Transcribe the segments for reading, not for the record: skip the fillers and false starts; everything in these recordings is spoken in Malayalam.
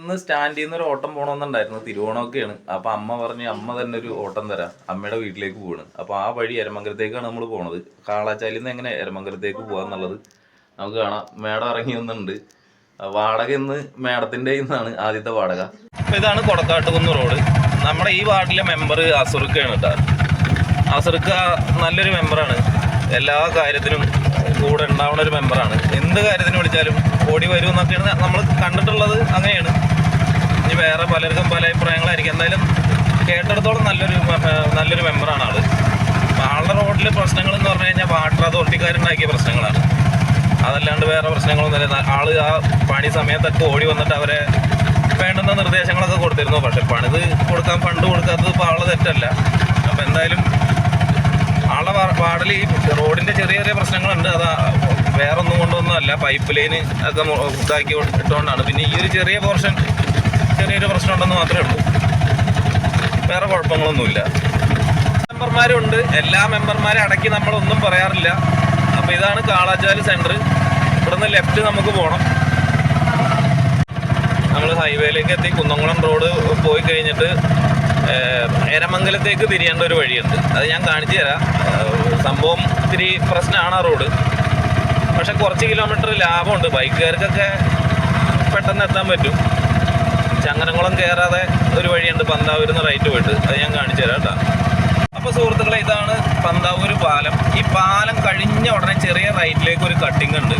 ഇന്ന് സ്റ്റാൻഡിൽ നിന്ന് ഒരു ഓട്ടം പോകണമെന്നുണ്ടായിരുന്നു. തിരുവോണമൊക്കെയാണ്. അപ്പം അമ്മ പറഞ്ഞ് അമ്മ തന്നെ ഒരു ഓട്ടം തരാം, അമ്മയുടെ വീട്ടിലേക്ക് പോവാണ്. അപ്പോൾ ആ വഴി എരമംഗലത്തേക്കാണ് നമ്മൾ പോണത്. കാളാച്ചാലിൽ നിന്ന് എങ്ങനെ എരമംഗലത്തേക്ക് പോകാന്നുള്ളത് നമുക്ക് കാണാം. മേടം ഇറങ്ങി വന്നിട്ടുണ്ട്. വാടക ഇന്ന് മേടത്തിൻ്റെ നിന്നാണ് ആദ്യത്തെ വാടക. അപ്പോൾ ഇതാണ് കൊടക്കാട്ടുകുന്ന് റോഡ്. നമ്മുടെ ഈ വാർഡിലെ മെമ്പർ അസുറുക്കയാണ് കേട്ടോ. അസുറുക്ക നല്ലൊരു മെമ്പറാണ്. എല്ലാ കാര്യത്തിനും കൂടെ ഉണ്ടാവുന്ന ഒരു മെമ്പറാണ്. എന്ത് കാര്യത്തിന് വിളിച്ചാലും ഓടി വരും എന്നൊക്കെയാണ് നമ്മൾ കണ്ടിട്ടുള്ളത്. അങ്ങനെയാണ്. ഇനി വേറെ പലർക്കും പല അഭിപ്രായങ്ങളായിരിക്കും. എന്തായാലും കേട്ടിടത്തോളം നല്ലൊരു മെമ്പറാണ് ആള്. ആളുടെ റോഡിൽ പ്രശ്നങ്ങൾ എന്ന് പറഞ്ഞു കഴിഞ്ഞാൽ വാട്ടർ അതോറിറ്റിക്കാരുണ്ടാക്കിയ പ്രശ്നങ്ങളാണ്. അതല്ലാണ്ട് വേറെ പ്രശ്നങ്ങളൊന്നുമില്ല. ആള് ആ പണി സമയത്തൊക്കെ ഓടി വന്നിട്ട് അവരെ വേണ്ടുന്ന നിർദ്ദേശങ്ങളൊക്കെ കൊടുത്തിരുന്നു. പക്ഷെ പണിത് കൊടുക്കാൻ ഫണ്ട് കൊടുക്കാത്തത് ഇപ്പോൾ ആളെ തെറ്റല്ല. അപ്പം എന്തായാലും ആളുടെ വാർഡിൽ ഈ റോഡിൻ്റെ ചെറിയ ചെറിയ പ്രശ്നങ്ങളുണ്ട്. അത് വേറെ ഒന്നും കൊണ്ടൊന്നുമല്ല, പൈപ്പ് ലൈന് ഒക്കെ ഇതാക്കി ഇട്ടുകൊണ്ടാണ്. പിന്നെ ഈ ഒരു ചെറിയ പോർഷൻ ചെറിയൊരു പ്രശ്നം ഉണ്ടെന്ന് മാത്രമേ ഉള്ളൂ. വേറെ കുഴപ്പങ്ങളൊന്നുമില്ല. മെമ്പർമാരുണ്ട്. എല്ലാ മെമ്പർമാരെ അടക്കി നമ്മളൊന്നും പറയാറില്ല. അപ്പോൾ ഇതാണ് കാളാച്ചാൽ സെൻറ്റർ. ഇവിടുന്ന് ലെഫ്റ്റ് നമുക്ക് പോകണം. നമ്മൾ ഹൈവേയിലേക്ക് എത്തി. കുന്നംകുളം റോഡ് പോയി കഴിഞ്ഞിട്ട് എരമംഗലത്തേക്ക് തിരിയേണ്ട ഒരു വഴിയുണ്ട്. അത് ഞാൻ കാണിച്ചു തരാം. സംഭവം ഇത്തിരി പ്രശ്നമാണ് ആ റോഡ്. പക്ഷെ കുറച്ച് കിലോമീറ്റർ ലാഭമുണ്ട്. ബൈക്കുകാർക്കൊക്കെ പെട്ടെന്ന് എത്താൻ പറ്റും. ചങ്ങനകുളം കയറാതെ ഒരു വഴിയുണ്ട് പന്താവൂരിന്ന് റൈറ്റ് പോയിട്ട്. അത് ഞാൻ കാണിച്ചു തരാം കേട്ടോ. അപ്പോൾ സുഹൃത്തുക്കളെ, ഇതാണ് പന്താവൂർ പാലം. ഈ പാലം കഴിഞ്ഞ ഉടനെ ചെറിയ റൈറ്റിലേക്ക് ഒരു കട്ടിങ് ഉണ്ട്.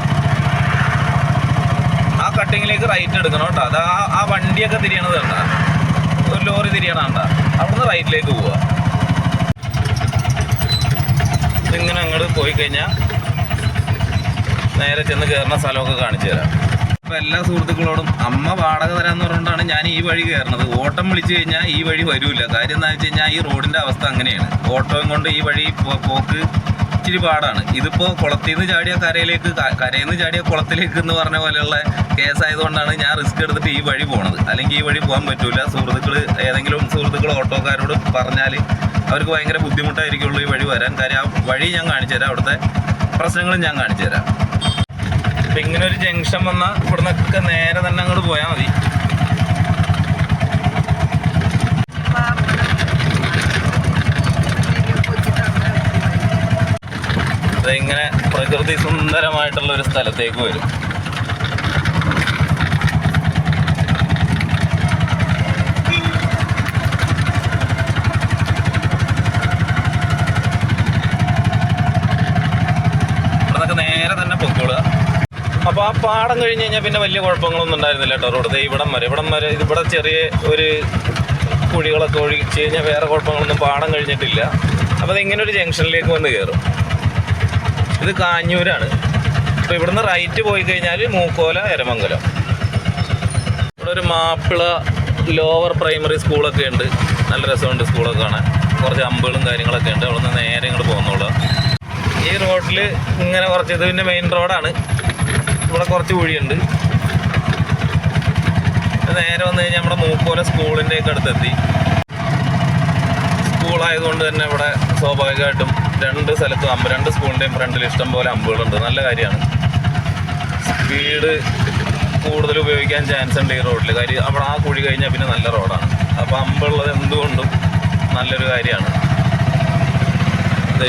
ആ കട്ടിങ്ങിലേക്ക് റൈറ്റ് എടുക്കണം കേട്ടോ. അത് ആ വണ്ടിയൊക്കെ തിരിയണത് കണ്ട, ഒരു ലോറി തിരിയണ കണ്ട, അവിടുന്ന് റൈറ്റിലേക്ക് പോവുക. ഇതിങ്ങനെ അങ്ങോട്ട് പോയി കഴിഞ്ഞാൽ നേരെ ചെന്ന് കയറുന്ന സ്ഥലമൊക്കെ കാണിച്ചു തരാം. അപ്പോൾ എല്ലാ സുഹൃത്തുക്കളോടും അമ്മ വാടക തരാമെന്ന് പറഞ്ഞുകൊണ്ടാണ് ഞാൻ ഈ വഴി കയറുന്നത്. ഓട്ടം വിളിച്ചു കഴിഞ്ഞാൽ ഈ വഴി വരില്ല. കാര്യം എന്താണെന്ന് വെച്ച് കഴിഞ്ഞാൽ ഈ റോഡിൻ്റെ അവസ്ഥ അങ്ങനെയാണ്. ഓട്ടോയും കൊണ്ട് ഈ വഴി പോക്ക് ഇച്ചിരി പാടാണ്. ഇതിപ്പോൾ കുളത്തിൽ നിന്ന് ചാടിയ കരയിലേക്ക്, കരയിൽ നിന്ന് ചാടിയ കുളത്തിലേക്ക് എന്ന് പറഞ്ഞ പോലെയുള്ള കേസായതുകൊണ്ടാണ് ഞാൻ റിസ്ക് എടുത്തിട്ട് ഈ വഴി പോണത്. അല്ലെങ്കിൽ ഈ വഴി പോകാൻ പറ്റില്ല. ഏതെങ്കിലും സുഹൃത്തുക്കൾ ഓട്ടോക്കാരോട് പറഞ്ഞാൽ അവർക്ക് ഭയങ്കര ബുദ്ധിമുട്ടായിരിക്കുള്ളൂ ഈ വഴി വരാൻ. കാര്യം ആ വഴി ഞാൻ കാണിച്ചു തരാം, അവിടുത്തെ പ്രശ്നങ്ങളും ഞാൻ കാണിച്ചു തരാം. അപ്പം ഇങ്ങനെ ഒരു ജംഗ്ഷൻ വന്നാൽ ഇവിടെ നിന്നൊക്കെ നേരെ തന്നെ അങ്ങോട്ട് പോയാൽ മതി. ഇങ്ങനെ പ്രകൃതി സുന്ദരമായിട്ടുള്ള ഒരു സ്ഥലത്തേക്ക് വരും. ഇവിടുന്നൊക്കെ നേരെ തന്നെ പൊക്കോളുക. അപ്പോൾ ആ പാടം കഴിഞ്ഞ് കഴിഞ്ഞാൽ പിന്നെ വലിയ കുഴപ്പങ്ങളൊന്നും ഉണ്ടായിരുന്നില്ല കേട്ടോ. റോഡ് ഇവിടം വരെ ഇവിടെ ചെറിയ ഒരു കുഴികളൊക്കെ ഒഴിച്ച് കഴിഞ്ഞാൽ വേറെ കുഴപ്പങ്ങളൊന്നും പാടം കഴിഞ്ഞിട്ടില്ല. അപ്പോൾ അത് ഇങ്ങനെ ഒരു ജംഗ്ഷനിലേക്ക് വന്ന് കയറും. ഇത് കാഞ്ഞൂരാണ്. അപ്പോൾ ഇവിടുന്ന് റൈറ്റ് പോയി കഴിഞ്ഞാൽ മൂക്കോല എരമംഗലം. ഇവിടെ ഒരു മാപ്പിള ലോവർ പ്രൈമറി സ്കൂളൊക്കെ ഉണ്ട്. നല്ല രസമുണ്ട് സ്കൂളൊക്കെ കാണാൻ. കുറച്ച് അമ്പുകളും കാര്യങ്ങളൊക്കെ ഉണ്ട്. അവിടെ നിന്ന് നേരെ ഇങ്ങോട്ട് പോകുന്നുള്ളൂ. ഈ റോഡിൽ ഇങ്ങനെ കുറച്ച്, ഇത് പിന്നെ മെയിൻ റോഡാണ്. ഇവിടെ കുറച്ച് കുഴിയുണ്ട്. നേരെ വന്നു കഴിഞ്ഞാൽ നമ്മുടെ മൂക്കോല സ്കൂളിൻ്റെയൊക്കെ അടുത്തെത്തി. സ്കൂളായതുകൊണ്ട് തന്നെ ഇവിടെ സ്വാഭാവികമായിട്ടും രണ്ട് സ്കൂളിൻ്റെയും ഫ്രണ്ടിൽ ഇഷ്ടം പോലെ അമ്പുകളുണ്ട്. നല്ല കാര്യമാണ്. സ്പീഡ് കൂടുതൽ ഉപയോഗിക്കാൻ ചാൻസ് ഉണ്ട് ഈ റോഡിൽ. കാര്യം അവിടെ ആ കുഴി കഴിഞ്ഞാൽ പിന്നെ നല്ല റോഡാണ്. അപ്പോൾ അമ്പുള്ളത് എന്തുകൊണ്ടും നല്ലൊരു കാര്യമാണ്.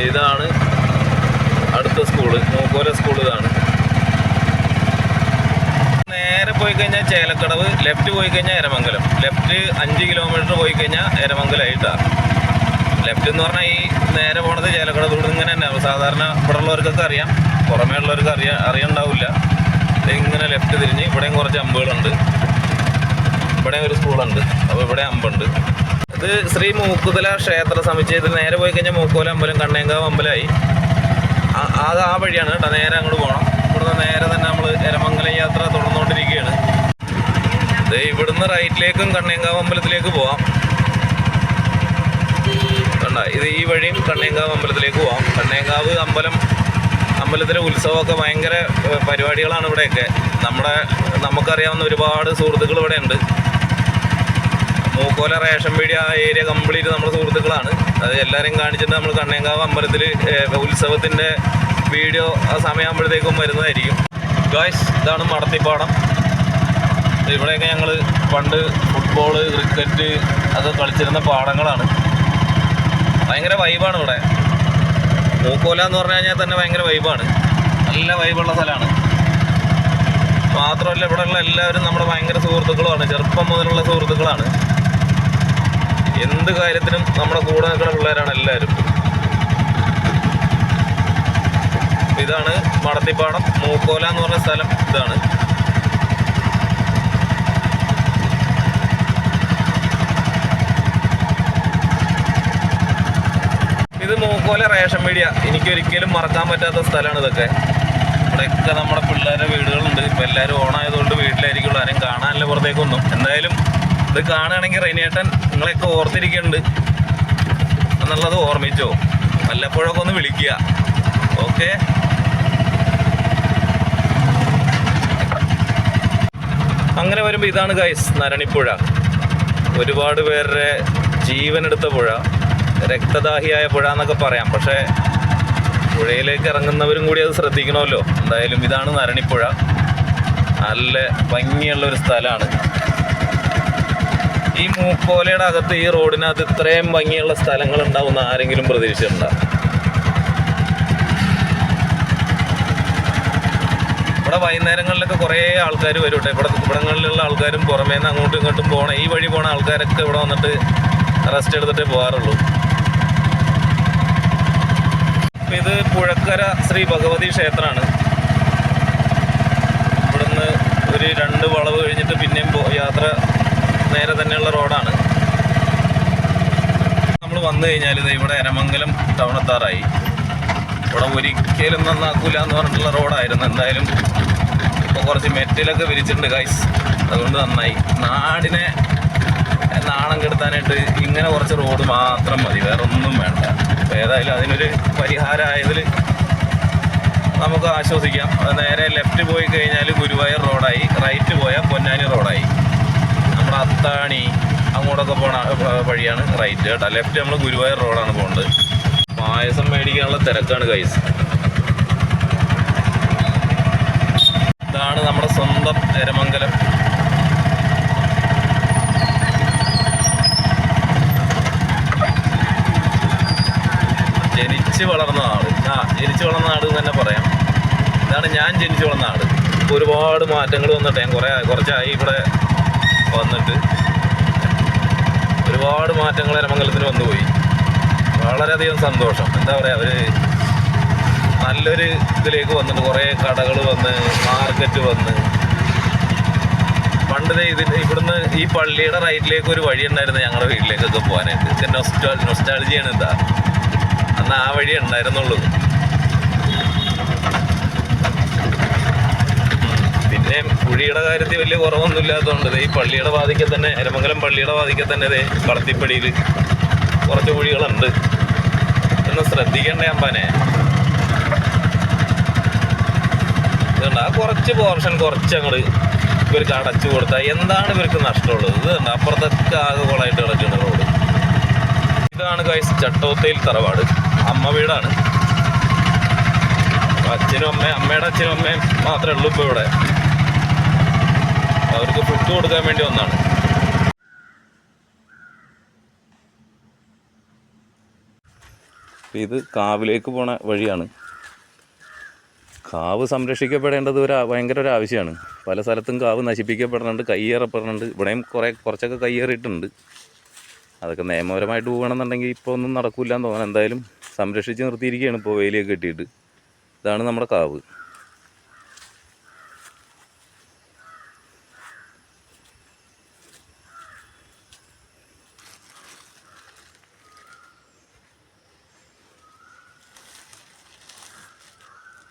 ഇതാണ് അടുത്ത സ്കൂള്, മൂക്കോല സ്കൂൾ. ഇതാണ്. നേരെ പോയി കഴിഞ്ഞാൽ ചേലക്കടവ്, ലെഫ്റ്റ് പോയി കഴിഞ്ഞാൽ എരമംഗലം. ലെഫ്റ്റ് 5 കിലോമീറ്റർ പോയി കഴിഞ്ഞാൽ എരമംഗലമായിട്ടാണ്. ലെഫ്റ്റ് എന്ന് പറഞ്ഞാൽ ഈ നേരെ പോണത് ചേലക്കടവ്. ഇവിടെ ഇങ്ങനെ തന്നെ സാധാരണ ഇവിടെ ഉള്ളവർക്കൊക്കെ അറിയാം, പുറമേ ഉള്ളവർക്ക് അറിയണ്ടാവില്ല. ഇങ്ങനെ ലെഫ്റ്റ് തിരിഞ്ഞ് ഇവിടെയും കുറച്ച് അമ്പുകളുണ്ട്. ഇവിടെ ഒരു സ്കൂളുണ്ട്. അപ്പോൾ ഇവിടെ അമ്പുണ്ട്. ഇത് ശ്രീ മൂക്കുതല ക്ഷേത്ര സമുച്ചയത്തിൽ നേരെ പോയി കഴിഞ്ഞാൽ മൂക്കോല അമ്പലം, കണ്ണേങ്കാവ് അമ്പലമായി. അത് ആ വഴിയാണ് കേട്ടോ. നേരെ അങ്ങോട്ട് പോകണം. ഇവിടുന്ന് നേരെ തന്നെ നമ്മൾ എരമംഗലം യാത്ര തുടർന്നുകൊണ്ടിരിക്കുകയാണ്. ഇവിടുന്ന് റൈറ്റിലേക്കും കണ്ണേങ്കാവ് അമ്പലത്തിലേക്ക് പോവാം. ഇത് ഈ വഴിയും കണ്ണേങ്കാവ് അമ്പലത്തിലേക്ക് പോവാം. കണ്ണേങ്കാവ് അമ്പലത്തിലെ ഉത്സവമൊക്കെ ഭയങ്കര പരിപാടികളാണ് ഇവിടെയൊക്കെ. നമുക്കറിയാവുന്ന ഒരുപാട് സുഹൃത്തുക്കൾ ഇവിടെ ഉണ്ട്. മൂക്കോല റേഷൻ പീടി ആ ഏരിയ കംപ്ലീറ്റ് നമ്മുടെ സുഹൃത്തുക്കളാണ്. അത് എല്ലാവരെയും കാണിച്ചിട്ട് നമ്മൾ കണ്ണേങ്കാവ് അമ്പലത്തിൽ ഉത്സവത്തിൻ്റെ വീഡിയോ ആ സമയമാകുമ്പോഴത്തേക്കും വരുന്നതായിരിക്കും. ഗായ്സ്, ഇതാണ് മടത്തിപ്പാടം. ഇവിടെയൊക്കെ ഞങ്ങൾ പണ്ട് ഫുട്ബോള് ക്രിക്കറ്റ് അത് കളിച്ചിരുന്ന പാടങ്ങളാണ്. ഭയങ്കര വൈബാണ് ഇവിടെ. മൂക്കോല എന്ന് പറഞ്ഞു കഴിഞ്ഞാൽ തന്നെ ഭയങ്കര വൈബാണ്, നല്ല വൈബുള്ള സ്ഥലമാണ്. മാത്രമല്ല ഇവിടെയുള്ള എല്ലാവരും നമ്മുടെ ഭയങ്കര സുഹൃത്തുക്കളുമാണ്, ചെറുപ്പം മുതലുള്ള സുഹൃത്തുക്കളാണ്. എന്ത് കാര്യത്തിനും നമ്മുടെ കൂടെ നിൽക്കുന്ന പിള്ളേരാണ് എല്ലാവരും. ഇതാണ് മടത്തിപ്പാടം, മൂക്കോല എന്ന് പറഞ്ഞ സ്ഥലം ഇതാണ്. ഇത് മൂക്കോല റേഷൻ പീടിക. എനിക്കൊരിക്കലും മറക്കാൻ പറ്റാത്ത സ്ഥലമാണ് ഇതൊക്കെ. ഇവിടെയൊക്കെ നമ്മുടെ പിള്ളേരുടെ വീടുകളുണ്ട്. ഇപ്പം എല്ലാവരും ഓണായതുകൊണ്ട് വീട്ടിലായിരിക്കുള്ളൂ, ആരും കാണാനല്ല പുറത്തേക്കൊന്നും. എന്തായാലും ഇത് കാണുകയാണെങ്കിൽ റെനിയേട്ടൻ നിങ്ങളെയൊക്കെ ഓർത്തിരിക്കുന്നുണ്ട് എന്നുള്ളത് ഓർമ്മിച്ചോ, വല്ലപ്പോഴൊക്കെ ഒന്ന് വിളിക്കുക. ഓക്കെ, അങ്ങനെ വരുമ്പോൾ ഇതാണ് ഗൈസ് നരണിപ്പുഴ. ഒരുപാട് പേരുടെ ജീവനെടുത്ത പുഴ, രക്തദാഹിയായ പുഴ എന്നൊക്കെ പറയാം. പക്ഷേ പുഴയിലേക്ക് ഇറങ്ങുന്നവരും കൂടി അത് ശ്രദ്ധിക്കണമല്ലോ. എന്തായാലും ഇതാണ് നരണിപ്പുഴ. നല്ല ഭംഗിയുള്ളൊരു സ്ഥലമാണ്. ഈ മൂക്കോലയുടെ അകത്ത്, ഈ റോഡിനകത്ത് ഇത്രയും ഭംഗിയുള്ള സ്ഥലങ്ങൾ ഉണ്ടാവുമെന്ന് ആരെങ്കിലും പ്രതീക്ഷിച്ചിട്ടുണ്ടോ? ഇവിടെ വൈകുന്നേരങ്ങളിലൊക്കെ കുറേ ആൾക്കാർ വരും കേട്ടോ. ഇവിടങ്ങളിലുള്ള ആൾക്കാരും പുറമേ നിന്ന് അങ്ങോട്ടും ഇങ്ങോട്ടും പോകണം, ഈ വഴി പോണ ആൾക്കാരൊക്കെ ഇവിടെ വന്നിട്ട് റെസ്റ്റ് എടുത്തിട്ടേ പോകാറുള്ളൂ. ഇത് പുഴക്കര ശ്രീ ഭഗവതി ക്ഷേത്രമാണ്. ഇവിടുന്ന് ഒരു 2 വളവ് കഴിഞ്ഞിട്ട് പിന്നെയും യാത്ര നേരെ തന്നെയുള്ള റോഡാണ്. നമ്മൾ വന്നു കഴിഞ്ഞാൽ ഇത് ഇവിടെ എരമംഗലം ടൗൺ എത്താറായി. ഇവിടെ ഒരിക്കലും നന്നാക്കൂല എന്ന് പറഞ്ഞിട്ടുള്ള റോഡായിരുന്നു. എന്തായാലും ഇപ്പോൾ കുറച്ച് മെറ്റിലൊക്കെ വിരിച്ചിട്ടുണ്ട് ഗൈസ്, അതുകൊണ്ട് നന്നായി. നാടിനെ നാണം കെടുത്താനായിട്ട് ഇങ്ങനെ കുറച്ച് റോഡ് മാത്രം മതി, വേറെ ഒന്നും വേണ്ട. അപ്പോൾ ഏതായാലും അതിനൊരു പരിഹാരമായതിൽ നമുക്ക് ആശ്വസിക്കാം. അത് നേരെ ലെഫ്റ്റ് പോയി കഴിഞ്ഞാൽ ഗുരുവായൂർ റോഡായി, റൈറ്റ് പോയാൽ പൊന്നാനി റോഡായി. നമ്മുടെ അത്താണി അങ്ങോട്ടൊക്കെ പോണ വഴിയാണ് റൈറ്റ് കേട്ടോ. ലെഫ്റ്റ് നമ്മൾ ഗുരുവായൂർ റോഡാണ് പോകുന്നത്. പായസം മേടിക്കാനുള്ള തിരക്കാണ് ഗൈസ്. ഇതാണ് നമ്മുടെ സ്വന്തം എരമംഗലം. ജനിച്ച് വളർന്ന നാട്, ജനിച്ച് വളർന്ന നാട് എന്ന് തന്നെ പറയാം. ഇതാണ് ഞാൻ ജനിച്ച് വളർന്ന നാട്. ഇപ്പോൾ ഒരുപാട് മാറ്റങ്ങൾ വന്നിട്ട് ഞാൻ കുറച്ചായി ഇവിടെ വന്നിട്ട്. ഒരുപാട് മാറ്റങ്ങൾ എരമംഗലത്തിന് വന്നുപോയി. വളരെയധികം സന്തോഷം. എന്താ പറയുക, ഒരു നല്ലൊരു ഇതിലേക്ക് വന്നിട്ട് കുറേ കടകൾ വന്ന്, മാർക്കറ്റ് വന്ന്. പണ്ട് ഇവിടുന്ന് ഈ പള്ളിയുടെ റൈറ്റിലേക്ക് ഒരു വഴി ഉണ്ടായിരുന്നു ഞങ്ങളുടെ വീട്ടിലേക്കൊക്കെ പോകാനായിട്ട്. നൊസ്റ്റാൾജിയാണ്. എന്താ അന്ന് ആ വഴി ഉണ്ടായിരുന്നുള്ളൂ. പിന്നെ കുഴിയുടെ കാര്യത്തിൽ വലിയ കുറവൊന്നും ഇല്ലാത്തതുകൊണ്ട് ഈ പള്ളിയുടെ വാതിക്കൽ തന്നെ, എരമംഗലം പള്ളിയുടെ വാതിക്കൽ തന്നെ ഇതേ കളത്തിപ്പടിയിൽ കുറച്ച് കുഴികളുണ്ട്. ഒന്ന് ശ്രദ്ധിക്കണ്ടേ അമ്പാനെ. ഇതുണ്ട് ആ കുറച്ച് പോർഷൻ കുറച്ചങ്ങോട്ട് ഇവർക്ക് അടച്ചു കൊടുത്താൽ എന്താണ് ഇവർക്ക് നഷ്ടമുള്ളത്? ഇതുണ്ട് അപ്പുറത്തൊക്കെ ആകെ കുളമായിട്ട് കിടക്കുന്ന റോഡ്. ഇതാണ് ഗൈസ് ചട്ടോത്തയിൽ തറവാട്, അമ്മ വീടാണ്. അച്ഛനും അമ്മയുടെ അച്ഛനും അമ്മയും മാത്രമേ ഉള്ളൂ ഇപ്പോൾ ഇവിടെ. അവർക്ക് ഫുഡ് കൊടുക്കാൻ വേണ്ടി വന്നതാണ്. ഇത് കാവിലേക്ക് പോണ വഴിയാണ്. കാവ് സംരക്ഷിക്കപ്പെടേണ്ടത് ഭയങ്കര ഒരു ആവശ്യമാണ്. പല സ്ഥലത്തും കാവ് നശിപ്പിക്കപ്പെടുന്നുണ്ട്, കയ്യേറപ്പെടുന്നുണ്ട്. ഇവിടെയും കുറച്ചൊക്കെ കയ്യേറിയിട്ടുണ്ട്. അതൊക്കെ നിയമപരമായിട്ട് പോകണമെന്നുണ്ടെങ്കിൽ ഇപ്പോൾ ഒന്നും നടക്കില്ല എന്ന് തോന്നുന്നു. എന്തായാലും സംരക്ഷിച്ച് നിർത്തിയിരിക്കുകയാണ് ഇപ്പോൾ വേലിയൊക്കെ കെട്ടിയിട്ട്. ഇതാണ് നമ്മുടെ കാവ്.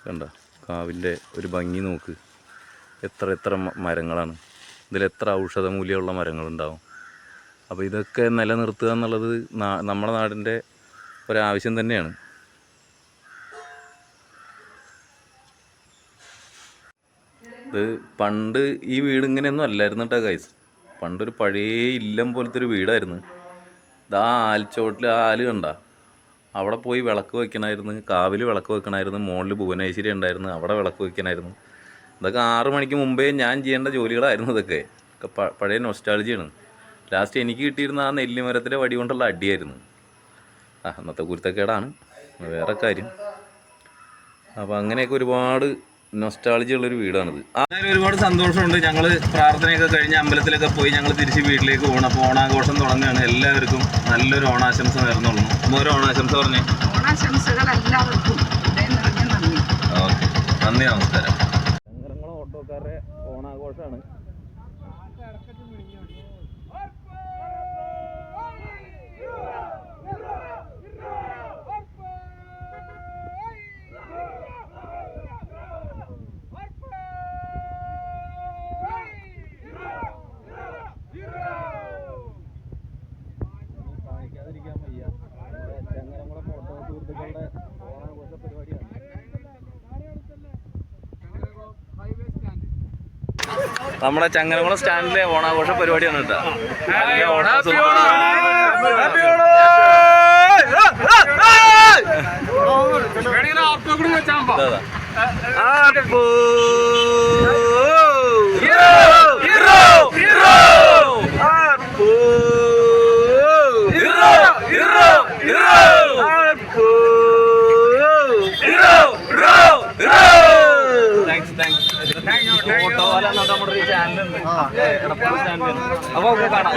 കണ്ട കാവിൻ്റെ ഒരു ഭംഗി നോക്ക്. എത്ര മരങ്ങളാണ്. ഇതിലെത്ര ഔഷധ മൂല്യമുള്ള മരങ്ങളുണ്ടാവും. അപ്പോൾ ഇതൊക്കെ നിലനിർത്തുക എന്നുള്ളത് നമ്മുടെ നാടിൻ്റെ ഒരാവശ്യം തന്നെയാണ്. ഇത് പണ്ട് ഈ വീട് ഇങ്ങനെയൊന്നും അല്ലായിരുന്നു കേട്ടോ ഗൈസ്. പണ്ടൊരു പഴയ ഇല്ലം പോലത്തെ ഒരു വീടായിരുന്നു. ഇതാ ആൽച്ചോട്ടിൽ ആല് കണ്ട, അവിടെ പോയി വിളക്ക് വയ്ക്കണമായിരുന്നു. കാവിൽ വിളക്ക് വെക്കണമായിരുന്നു. മുകളിൽ ഭുവനേശ്വരി ഉണ്ടായിരുന്നു, അവിടെ വിളക്ക് വയ്ക്കണമായിരുന്നു. ഇതൊക്കെ 6 മണിക്ക് മുമ്പേ ഞാൻ ചെയ്യേണ്ട ജോലികളായിരുന്നു ഇതൊക്കെ. ഒക്കെ പഴയ നൊസ്റ്റാൾജിയാണ്. ലാസ്റ്റ് എനിക്ക് കിട്ടിയിരുന്ന ആ നെല്ലിമരത്തിലെ വടി കൊണ്ടുള്ള അടിയായിരുന്നു. അന്നത്തെ കുരുത്തക്കേടാണ്, വേറെ കാര്യം. അപ്പോൾ അങ്ങനെയൊക്കെ ഒരുപാട് നൊസ്റ്റാളജി ഉള്ളൊരു വീടാണിത്. അതായത് ഒരുപാട് സന്തോഷമുണ്ട്. ഞങ്ങൾ പ്രാർത്ഥനയൊക്കെ കഴിഞ്ഞ് അമ്പലത്തിലൊക്കെ പോയി ഞങ്ങൾ തിരിച്ച് വീട്ടിലേക്ക് പോകണം. അപ്പോൾ ഓണാഘോഷം തുടങ്ങുകയാണ്. എല്ലാവർക്കും നല്ലൊരു ഓണാശംസ നേർന്നുള്ളൂ. ഓരോ ഓണാശംസ പറഞ്ഞേ. ഓണാശംസകൾ എല്ലാവർക്കും നന്ദി. ഓക്കെ, നന്ദി, നമസ്കാരം. ചങ്ങരംകുളം ഓട്ടോക്കാരുടെ ഓണാഘോഷമാണ്. ചങ്ങരംകുളം ഓട്ടോ സുഹൃത്തുക്കളുടെ ഓണാഘോഷ പരിപാടിയാണ്. നമ്മുടെ ചങ്ങരംകുളം സ്റ്റാൻഡിലെ ഓണാഘോഷ പരിപാടിയാണ് കേട്ടോ. നമ്മുടെ ചാനലുണ്ട്, എടപ്പാൾ സ്റ്റാൻഡിൽ. അപ്പോൾ കാണാം.